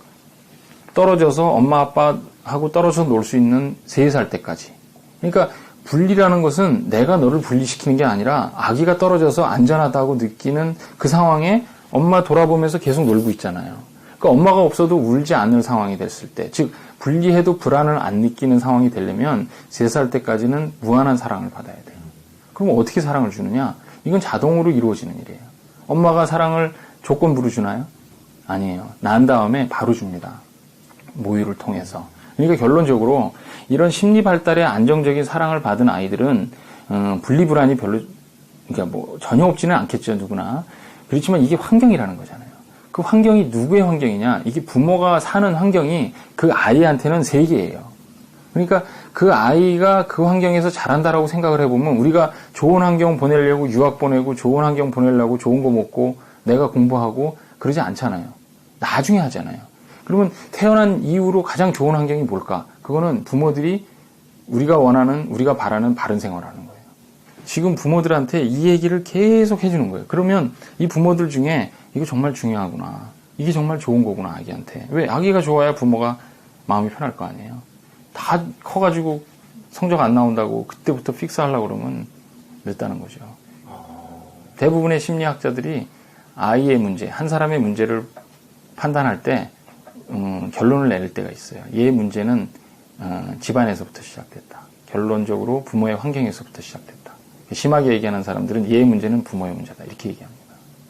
떨어져서 엄마 아빠하고 떨어져서 놀 수 있는 3살 때까지. 그러니까 분리라는 것은 내가 너를 분리시키는 게 아니라 아기가 떨어져서 안전하다고 느끼는 그 상황에 엄마 돌아보면서 계속 놀고 있잖아요. 그러니까 엄마가 없어도 울지 않을 상황이 됐을 때, 즉 분리해도 불안을 안 느끼는 상황이 되려면 3살 때까지는 무한한 사랑을 받아야 돼요. 그럼 어떻게 사랑을 주느냐? 이건 자동으로 이루어지는 일이에요. 엄마가 사랑을 조건부로 주나요? 아니에요. 난 다음에 바로 줍니다. 모유를 통해서. 그러니까 결론적으로 이런 심리 발달에 안정적인 사랑을 받은 아이들은 분리불안이 별로, 그러니까 뭐 전혀 없지는 않겠죠, 누구나. 그렇지만 이게 환경이라는 거잖아요. 그 환경이 누구의 환경이냐? 이게 부모가 사는 환경이 그 아이한테는 세계예요. 그러니까 그 아이가 그 환경에서 자란다라고 생각을 해보면 우리가 좋은 환경 보내려고 유학 보내고 좋은 환경 보내려고 좋은 거 먹고 내가 공부하고 그러지 않잖아요. 나중에 하잖아요. 그러면 태어난 이후로 가장 좋은 환경이 뭘까? 그거는 부모들이 우리가 원하는, 우리가 바라는 바른 생활을 하는 거예요. 지금 부모들한테 이 얘기를 계속 해주는 거예요. 그러면 이 부모들 중에 이거 정말 중요하구나. 이게 정말 좋은 거구나, 아기한테. 왜? 아기가 좋아야 부모가 마음이 편할 거 아니에요. 다 커가지고 성적 안 나온다고 그때부터 픽스하려고 그러면 늦다는 거죠. 대부분의 심리학자들이 아이의 문제, 한 사람의 문제를 판단할 때 결론을 내릴 때가 있어요. 얘의 문제는 집안에서부터 시작됐다. 결론적으로 부모의 환경에서부터 시작됐다. 심하게 얘기하는 사람들은 얘의 문제는 부모의 문제다. 이렇게 얘기합니다.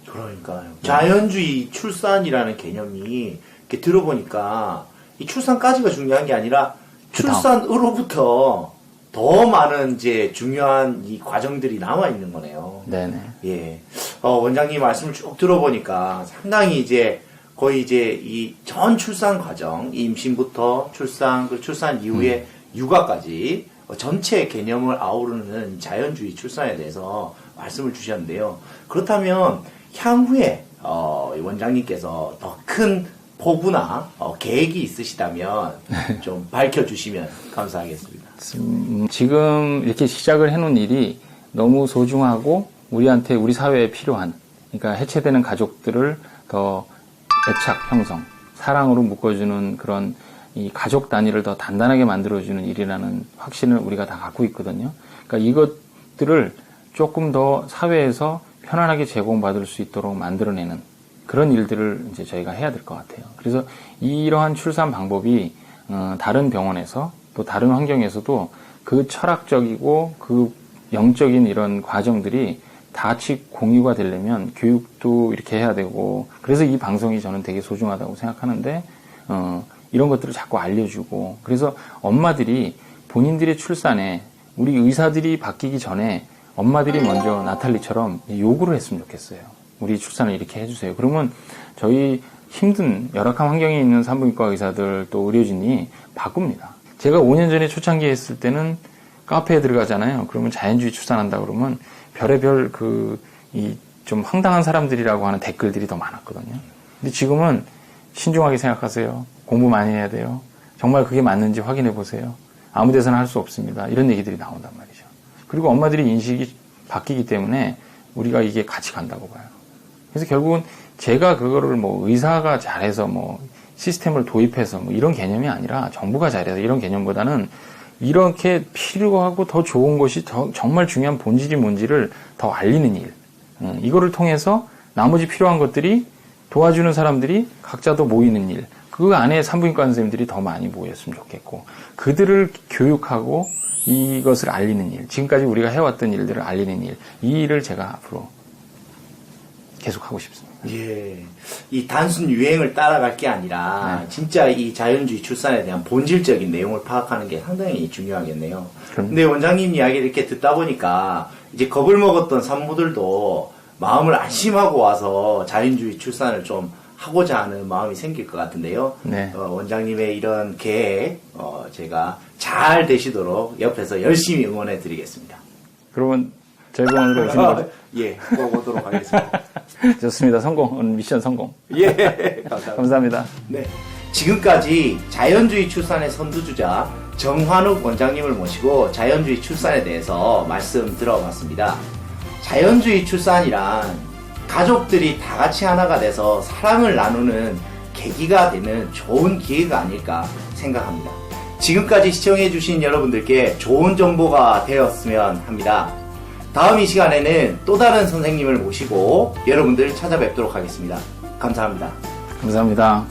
그러니까요. 자연주의 출산이라는 개념이 이렇게 들어보니까 이 출산까지가 중요한 게 아니라 출산으로부터 더 많은 이제 중요한 이 과정들이 남아 있는 거네요. 네네. 예. 원장님 말씀을 쭉 들어보니까 상당히 이제 거의 이제 이 전 출산 과정, 임신부터 출산, 그 출산 이후에 육아까지 전체 개념을 아우르는 자연주의 출산에 대해서 말씀을 주셨는데요. 그렇다면 향후에 원장님께서 더 큰 포부나 계획이 있으시다면 좀 밝혀주시면 감사하겠습니다. 지금 이렇게 시작을 해놓은 일이 너무 소중하고 우리한테 우리 사회에 필요한, 그러니까 해체되는 가족들을 더 애착 형성, 사랑으로 묶어주는 그런 이 가족 단위를 더 단단하게 만들어주는 일이라는 확신을 우리가 다 갖고 있거든요. 그러니까 이것들을 조금 더 사회에서 편안하게 제공받을 수 있도록 만들어내는 그런 일들을 이제 저희가 해야 될 것 같아요. 그래서 이러한 출산 방법이 다른 병원에서 또 다른 환경에서도 그 철학적이고 그 영적인 이런 과정들이 다 같이 공유가 되려면 교육도 이렇게 해야 되고, 그래서 이 방송이 저는 되게 소중하다고 생각하는데 이런 것들을 자꾸 알려주고, 그래서 엄마들이 본인들의 출산에 우리 의사들이 바뀌기 전에 엄마들이 먼저 나탈리처럼 요구를 했으면 좋겠어요. 우리 출산을 이렇게 해주세요. 그러면 저희 힘든 열악한 환경에 있는 산부인과 의사들 또 의료진이 바꿉니다. 제가 5년 전에 초창기에 했을 때는 카페에 들어가잖아요. 그러면 자연주의 출산한다 그러면 별의별 좀 황당한 사람들이라고 하는 댓글들이 더 많았거든요. 근데 지금은 신중하게 생각하세요. 공부 많이 해야 돼요. 정말 그게 맞는지 확인해 보세요. 아무 데서나 할 수 없습니다. 이런 얘기들이 나온단 말이죠. 그리고 엄마들이 인식이 바뀌기 때문에 우리가 이게 같이 간다고 봐요. 그래서 결국은 제가 그거를 뭐 의사가 잘해서 뭐 시스템을 도입해서 뭐 이런 개념이 아니라 정부가 잘해서 이런 개념보다는 이렇게 필요하고 더 좋은 것이 정말 중요한 본질이 뭔지를 더 알리는 일. 이거를 통해서 나머지 필요한 것들이 도와주는 사람들이 각자 더 모이는 일. 그 안에 산부인과 선생님들이 더 많이 모였으면 좋겠고, 그들을 교육하고 이것을 알리는 일. 지금까지 우리가 해왔던 일들을 알리는 일. 이 일을 제가 앞으로 계속하고 싶습니다. 예. 이 단순 유행을 따라갈 게 아니라 진짜 이 자연주의 출산에 대한 본질적인 내용을 파악하는 게 상당히 중요하겠네요. 근데 원장님 이야기를 이렇게 듣다 보니까 이제 겁을 먹었던 산모들도 마음을 안심하고 와서 자연주의 출산을 좀 하고자 하는 마음이 생길 것 같은데요. 네. 원장님의 이런 계획 제가 잘 되시도록 옆에서 열심히 응원해 드리겠습니다. 그러면 저희 병원으로 오시는 거죠? 예, 꼭 오도록 하겠습니다. 좋습니다. 성공. 오늘 미션 성공. 예, 감사합니다. 감사합니다. 네, 지금까지 자연주의 출산의 선두주자 정환욱 원장님을 모시고 자연주의 출산에 대해서 말씀 들어봤습니다. 자연주의 출산이란 가족들이 다 같이 하나가 돼서 사랑을 나누는 계기가 되는 좋은 기회가 아닐까 생각합니다. 지금까지 시청해주신 여러분들께 좋은 정보가 되었으면 합니다. 다음 이 시간에는 또 다른 선생님을 모시고 여러분들 찾아뵙도록 하겠습니다. 감사합니다. 감사합니다.